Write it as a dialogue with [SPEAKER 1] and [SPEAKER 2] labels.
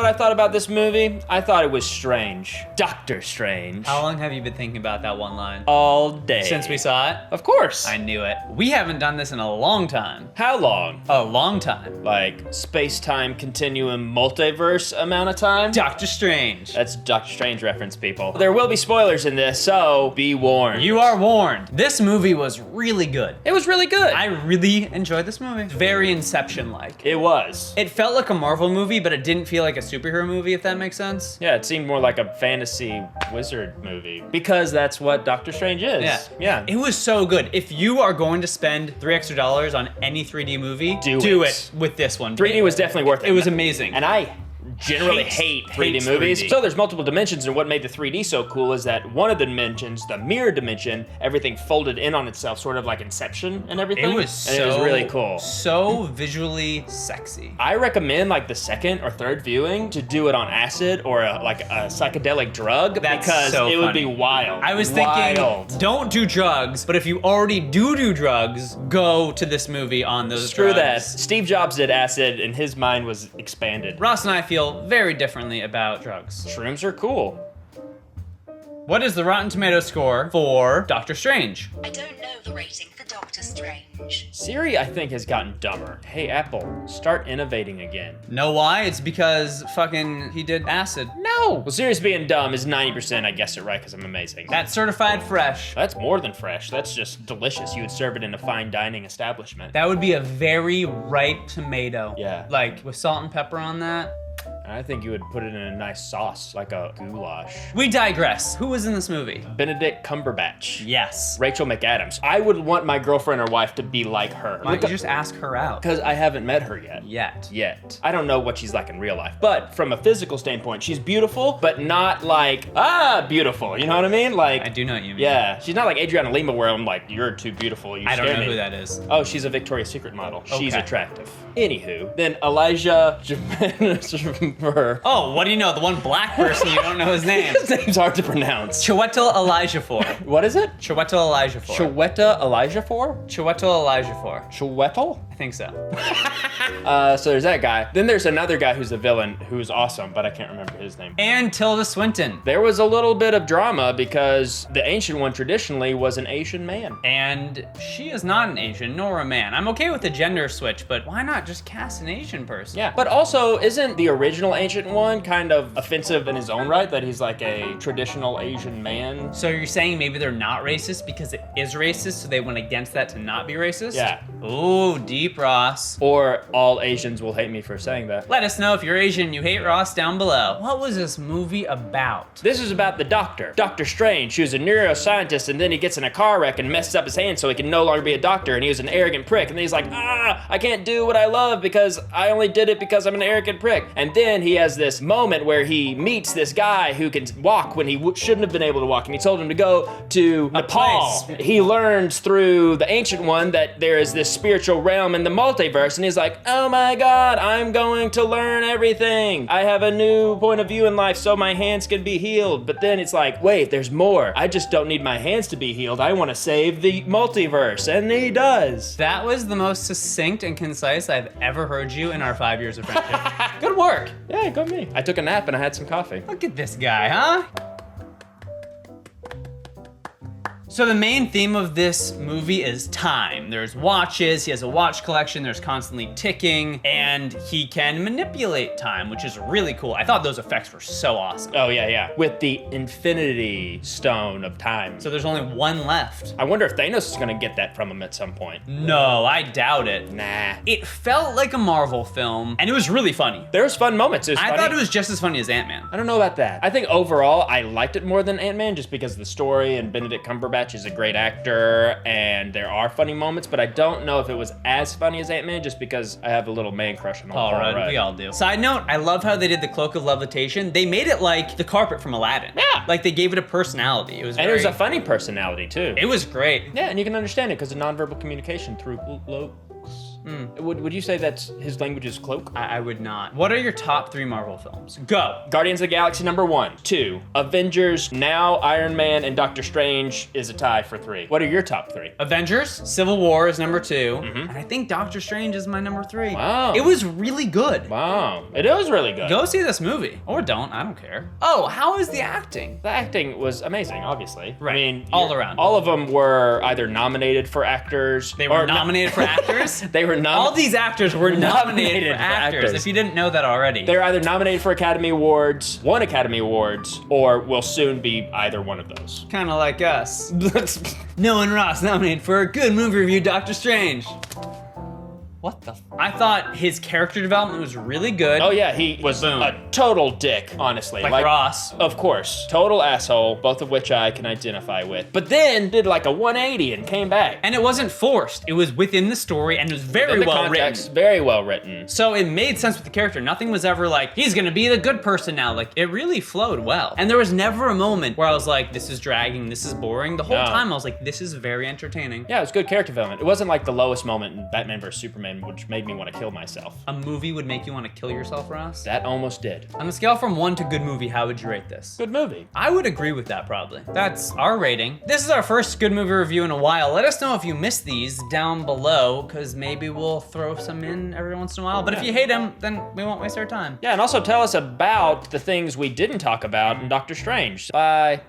[SPEAKER 1] I thought about this movie? I thought it was strange. Doctor Strange.
[SPEAKER 2] How long have you been thinking about that one line?
[SPEAKER 1] All day.
[SPEAKER 2] Since we saw it?
[SPEAKER 1] Of course.
[SPEAKER 2] I knew it. We haven't done this in a long time.
[SPEAKER 1] How long?
[SPEAKER 2] A long time.
[SPEAKER 1] Like space-time continuum multiverse amount of time?
[SPEAKER 2] Doctor Strange.
[SPEAKER 1] That's Doctor Strange reference, people. There will be spoilers in this, so be warned.
[SPEAKER 2] You are warned. This movie was really good.
[SPEAKER 1] It was really good.
[SPEAKER 2] I really enjoyed this movie. Very Inception-like.
[SPEAKER 1] It was.
[SPEAKER 2] It felt like a Marvel movie, but it didn't feel like a superhero movie, if that makes sense.
[SPEAKER 1] Yeah, it seemed more like a fantasy wizard movie. Because that's what Doctor Strange is. Yeah.
[SPEAKER 2] It was so good. If you are going to spend $3 extra on any 3D movie,
[SPEAKER 1] do
[SPEAKER 2] it with this one.
[SPEAKER 1] 3D was definitely worth it.
[SPEAKER 2] It was amazing.
[SPEAKER 1] And I generally hate 3D movies.
[SPEAKER 2] 3D.
[SPEAKER 1] So there's multiple dimensions, and what made the 3D so cool is that one of the dimensions, the mirror dimension, everything folded in on itself, sort of like Inception and everything.
[SPEAKER 2] It was
[SPEAKER 1] and it was really cool.
[SPEAKER 2] So visually sexy.
[SPEAKER 1] I recommend like the second or third viewing to do it on acid or a psychedelic drug because
[SPEAKER 2] so
[SPEAKER 1] it would
[SPEAKER 2] funny.
[SPEAKER 1] be wild.
[SPEAKER 2] I was thinking, don't do drugs, but if you already do drugs, go to this movie on those
[SPEAKER 1] Screw
[SPEAKER 2] drugs.
[SPEAKER 1] that. Steve Jobs did acid and his mind was expanded.
[SPEAKER 2] Ross and I feel very differently about drugs.
[SPEAKER 1] Shrooms are cool.
[SPEAKER 2] What is the Rotten Tomatoes score for Doctor Strange?
[SPEAKER 3] I don't know the rating for Doctor Strange.
[SPEAKER 1] Siri, I think, has gotten dumber. Hey, Apple, start innovating again.
[SPEAKER 2] Know why? It's because fucking he did acid.
[SPEAKER 1] No! Well, Siri's being dumb is 90%. I guessed it right because I'm amazing.
[SPEAKER 2] That's certified fresh.
[SPEAKER 1] That's more than fresh. That's just delicious. You would serve it in a fine dining establishment.
[SPEAKER 2] That would be a very ripe tomato.
[SPEAKER 1] Yeah.
[SPEAKER 2] Like with salt and pepper on that.
[SPEAKER 1] I think you would put it in a nice sauce, like a goulash.
[SPEAKER 2] We digress. Who was in this movie?
[SPEAKER 1] Benedict Cumberbatch.
[SPEAKER 2] Yes.
[SPEAKER 1] Rachel McAdams. I would want my girlfriend or wife to be like her.
[SPEAKER 2] Why don't you just ask her out?
[SPEAKER 1] Because I haven't met her yet.
[SPEAKER 2] Yet.
[SPEAKER 1] I don't know what she's like in real life. But from a physical standpoint, she's beautiful, but not like, beautiful. You know what I mean? Like,
[SPEAKER 2] I do know what you mean.
[SPEAKER 1] Yeah. She's not like Adriana Lima where I'm like, you're too beautiful. You
[SPEAKER 2] I don't
[SPEAKER 1] scare
[SPEAKER 2] know
[SPEAKER 1] me.
[SPEAKER 2] who that is.
[SPEAKER 1] Oh, she's a Victoria's Secret model. She's
[SPEAKER 2] Okay.
[SPEAKER 1] attractive. Anywho, then Elijofor.
[SPEAKER 2] Oh, what do you know? The one black person, you don't know his name.
[SPEAKER 1] His name's hard to pronounce.
[SPEAKER 2] Chiwetel Elijofor.
[SPEAKER 1] What is it?
[SPEAKER 2] Chiwetel Elijofor.
[SPEAKER 1] Chiwetel Elijofor?
[SPEAKER 2] Chiwetel Elijofor.
[SPEAKER 1] Chiwetel?
[SPEAKER 2] I think so.
[SPEAKER 1] So there's that guy. Then there's another guy who's a villain who's awesome, but I can't remember his name.
[SPEAKER 2] And Tilda Swinton.
[SPEAKER 1] There was a little bit of drama because the ancient one traditionally was an Asian man.
[SPEAKER 2] And she is not an Asian nor a man. I'm okay with the gender switch, but why not just cast an Asian person?
[SPEAKER 1] Yeah, but also isn't the original ancient one kind of offensive in his own right that he's like a traditional Asian man?
[SPEAKER 2] So you're saying maybe they're not racist because it is racist, so they went against that to not be racist?
[SPEAKER 1] Yeah.
[SPEAKER 2] Ooh, deep Ross.
[SPEAKER 1] Or all Asians will hate me for saying that.
[SPEAKER 2] Let us know if you're Asian and you hate Ross down below. What was this movie about?
[SPEAKER 1] This is about the doctor, Dr. Strange, who's a neuroscientist, and then he gets in a car wreck and messes up his hand so he can no longer be a doctor, and he was an arrogant prick, and then he's like, I can't do what I love because I only did it because I'm an arrogant prick. And then he has this moment where he meets this guy who can walk when he shouldn't have been able to walk, and he told him to go to Nepal.
[SPEAKER 2] place.
[SPEAKER 1] He learns through the ancient one that there is this spiritual realm in the multiverse, and he's like, oh my god, I'm going to learn everything. I have a new point of view in life so my hands can be healed. But then it's like, wait, there's more. I just don't need my hands to be healed. I want to save the multiverse, and he does.
[SPEAKER 2] That was the most succinct and concise I've ever heard you in our 5 years of friendship.
[SPEAKER 1] Good work. Yeah, go me. I took a nap and I had some coffee.
[SPEAKER 2] Look at this guy, huh? So the main theme of this movie is time. There's watches, he has a watch collection, there's constantly ticking, and he can manipulate time, which is really cool. I thought those effects were so awesome.
[SPEAKER 1] Oh, yeah. With the Infinity Stone of Time.
[SPEAKER 2] So there's only one left.
[SPEAKER 1] I wonder if Thanos is gonna get that from him at some point.
[SPEAKER 2] No, I doubt it.
[SPEAKER 1] Nah.
[SPEAKER 2] It felt like a Marvel film, and it was really funny.
[SPEAKER 1] There's fun moments.
[SPEAKER 2] I thought it was just as funny as Ant-Man.
[SPEAKER 1] I don't know about that. I think overall, I liked it more than Ant-Man just because of the story, and Benedict Cumberbatch is a great actor, and there are funny moments, but I don't know if it was as funny as Ant-Man just because I have a little man crush on Paul Rudd.
[SPEAKER 2] We all do. Side note, I love how they did the Cloak of Levitation. They made it like the carpet from Aladdin.
[SPEAKER 1] Yeah.
[SPEAKER 2] Like they gave it a personality. It was
[SPEAKER 1] And it was a funny personality too.
[SPEAKER 2] It was great.
[SPEAKER 1] Yeah, and you can understand it because of nonverbal communication through looks. Would you say that's his language is cloak?
[SPEAKER 2] I would not. What are your top 3 Marvel films? Go.
[SPEAKER 1] Guardians of the Galaxy number 1. 2. Avengers, now Iron Man and Doctor Strange is a tie for 3. What are your top 3?
[SPEAKER 2] Avengers, Civil War is number 2, and I think Doctor Strange is my number 3.
[SPEAKER 1] Wow.
[SPEAKER 2] It was really good.
[SPEAKER 1] Wow, it is really good.
[SPEAKER 2] Go see this movie. Or don't, I don't care. Oh, how is the acting?
[SPEAKER 1] The acting was amazing, obviously.
[SPEAKER 2] Right.
[SPEAKER 1] I mean,
[SPEAKER 2] All around.
[SPEAKER 1] All of them were either nominated for actors.
[SPEAKER 2] They were nominated for actors?
[SPEAKER 1] They were
[SPEAKER 2] All these actors were nominated for actors,
[SPEAKER 1] actors.
[SPEAKER 2] if you didn't know that already.
[SPEAKER 1] They're either nominated for Academy Awards, won Academy Awards, or will soon be either one of those.
[SPEAKER 2] Kind of like us. Nolan Ross nominated for a good movie review, Doctor Strange. What the I thought his character development was really good.
[SPEAKER 1] Oh yeah, he was
[SPEAKER 2] Boom.
[SPEAKER 1] a total dick, honestly.
[SPEAKER 2] Like Ross.
[SPEAKER 1] Of course. Total asshole, both of which I can identify with. But then did like a 180 and came back.
[SPEAKER 2] And it wasn't forced. It was within the story and it was very
[SPEAKER 1] In the
[SPEAKER 2] well
[SPEAKER 1] context,
[SPEAKER 2] written.
[SPEAKER 1] very well written.
[SPEAKER 2] So it made sense with the character. Nothing was ever like, he's gonna be the good person now. Like, it really flowed well. And there was never a moment where I was like, this is dragging, this is boring. The whole
[SPEAKER 1] No.
[SPEAKER 2] time I was like, this is very entertaining.
[SPEAKER 1] Yeah, it was good character development. It wasn't like the lowest moment in Batman vs Superman, which made me want to kill myself.
[SPEAKER 2] A movie would make you want to kill yourself, Ross?
[SPEAKER 1] That almost did.
[SPEAKER 2] On a scale from 1 to good movie, how would you rate this?
[SPEAKER 1] Good movie.
[SPEAKER 2] I would agree with that probably. That's our rating. This is our first good movie review in a while. Let us know if you missed these down below, because maybe we'll throw some in every once in a while. But if you hate them, then we won't waste our time.
[SPEAKER 1] Yeah, and also tell us about the things we didn't talk about in Doctor Strange. Bye.